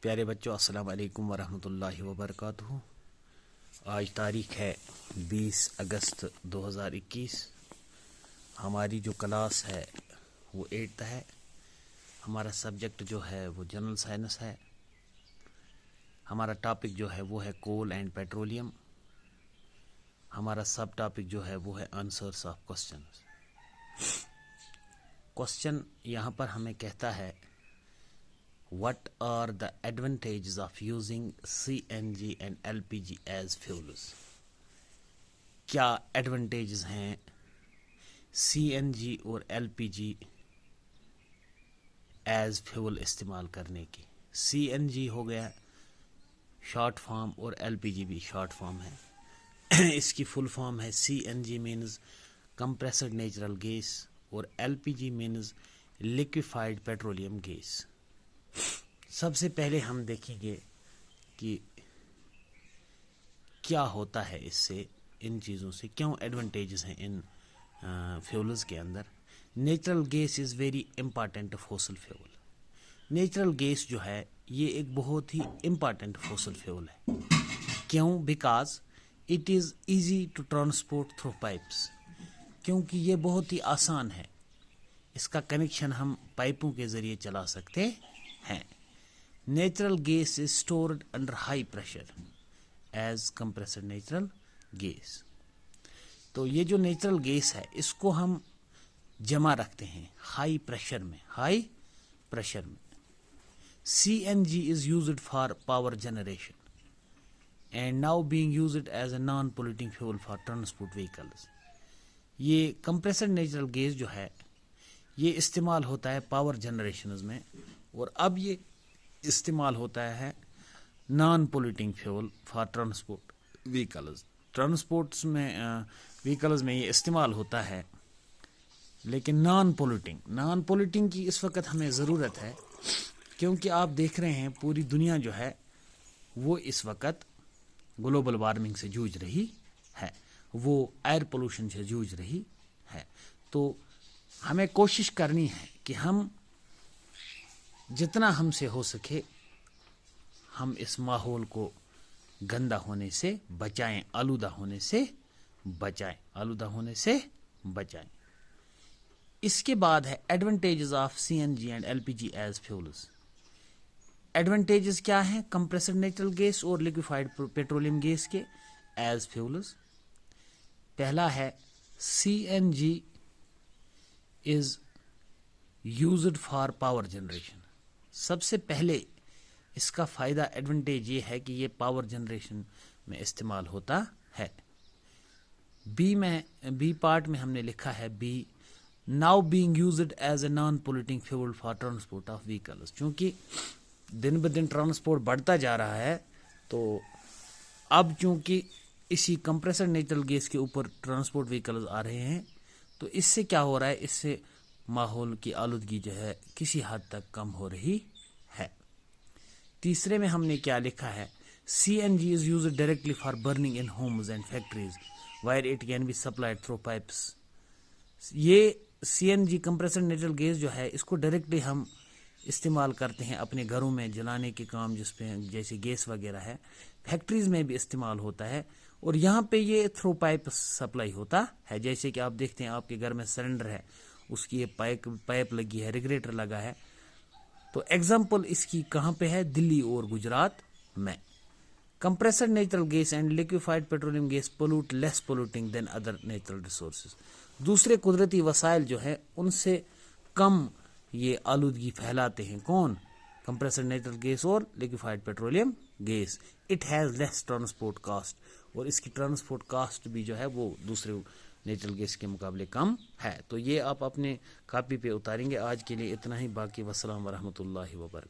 پیارے بچوں، السلام علیکم ورحمۃ اللہ وبرکاتہ۔ آج تاریخ ہے 20 اگست 2021۔ ہماری جو کلاس ہے وہ 8th ہے۔ ہمارا سبجیکٹ جو ہے وہ جنرل سائنس ہے۔ ہمارا ٹاپک جو ہے وہ ہے کول اینڈ پیٹرولیم۔ ہمارا سب ٹاپک جو ہے وہ ہے آنسرس آف کوسچنز۔ کوسچن یہاں پر ہمیں کہتا ہے What are the advantages of using CNG and LPG as fuels؟ کیا ایڈوانٹیجز ہیں CNG اور LPG ایز فیول استعمال کرنے کی؟ CNG ہو گیا شارٹ فارم اور LPG بھی شارٹ فارم ہے۔ اس کی فل فارم ہے CNG means compressed natural gas اور LPG means liquefied petroleum gas. سب سے پہلے ہم دیکھیں گے کہ کیا ہوتا ہے اس سے، ان چیزوں سے کیوں ایڈوانٹیجز ہیں ان فیولز کے اندر۔ Natural gas is very important fossil fuel. Natural gas جو ہے یہ ایک بہت ہی امپارٹنٹ فوسل فیول ہے۔ کیوں؟ Because it is easy to transport through pipes, کیونکہ یہ بہت ہی آسان ہے، اس کا کنیکشن ہم پائپوں کے ذریعے چلا سکتے ہیں۔ Natural gas is stored under high pressure as compressed natural gas. تو یہ جو نیچرل گیس ہے اس کو ہم جمع رکھتے ہیں ہائی پریشر میں۔ CNG is used for power generation and now being used as a non-polluting fuel for transport vehicles۔ یہ کمپریسڈ نیچرل گیس جو ہے یہ استعمال ہوتا ہے پاور جنریشنز میں، اور اب یہ استعمال ہوتا ہے non polluting fuel for transport vehicles. Transports میں وہیکلز میں یہ استعمال ہوتا ہے، لیکن نان پولیوٹنگ کی اس وقت ہمیں ضرورت ہے، کیونکہ آپ دیکھ رہے ہیں پوری دنیا جو ہے وہ اس وقت گلوبل وارمنگ سے جوجھ رہی ہے، وہ ایئر پولوشن سے جوجھ رہی ہے۔ تو ہمیں کوشش کرنی ہے کہ ہم جتنا ہم سے ہو سکے ہم اس ماحول کو گندا ہونے سے بچائیں، آلودہ ہونے سے بچائیں۔ اس کے بعد ہے advantages of CNG and LPG as fuels. Advantages کیا ہیں کمپریسڈ نیچرل گیس اور لیکویفائڈ پیٹرولیم گیس کے ایز فیولز؟ پہلا ہے CNG is used for power generation. سب سے پہلے اس کا فائدہ ایڈوانٹیج یہ ہے کہ یہ پاور جنریشن میں استعمال ہوتا ہے۔ بی پارٹ میں ہم نے لکھا ہے be now being used as a non polluting fuel for transport of vehicles. چونکہ دن بدن ٹرانسپورٹ بڑھتا جا رہا ہے، تو اب چونکہ اسی کمپریسڈ نیچرل گیس کے اوپر ٹرانسپورٹ وہیکلز آ رہے ہیں، تو اس سے کیا ہو رہا ہے، اس سے ماحول کی آلودگی جو ہے کسی حد تک کم ہو رہی ہے۔ تیسرے میں ہم نے کیا لکھا ہے، CNG is used directly for burning in homes and factories where it can be supplied through pipes۔ یہ CNG کمپریسڈ نیچرل گیس جو ہے اس کو ڈائریکٹلی ہم استعمال کرتے ہیں اپنے گھروں میں جلانے کے کام، جس پہ جیسے گیس وغیرہ ہے، فیکٹریز میں بھی استعمال ہوتا ہے، اور یہاں پہ یہ تھرو پائپ سپلائی ہوتا ہے۔ جیسے کہ آپ دیکھتے ہیں آپ کے گھر میں سلنڈر ہے، اس کی یہ پائپ لگی ہے، ریگولیٹر لگا ہے، تو ایگزامپل اس کی کہاں پہ ہے، دلی اور گجرات میں۔ Compressed natural gas and liquefied petroleum gas pollute less polluting than other natural resources. دوسرے قدرتی وسائل جو ہیں ان سے کم یہ آلودگی پھیلاتے ہیں۔ کون؟ کمپریسڈ نیچرل گیس اور liquefied petroleum gas. It has less transport cost, اور اس کی ٹرانسپورٹ کاسٹ بھی جو ہے وہ دوسرے نیچرل گیس کے مقابلے کم ہے۔ تو یہ آپ اپنے کاپی پہ اتاریں گے۔ آج کے لیے اتنا ہی، باقی والسلام ورحمۃ اللہ وبرکاتہ۔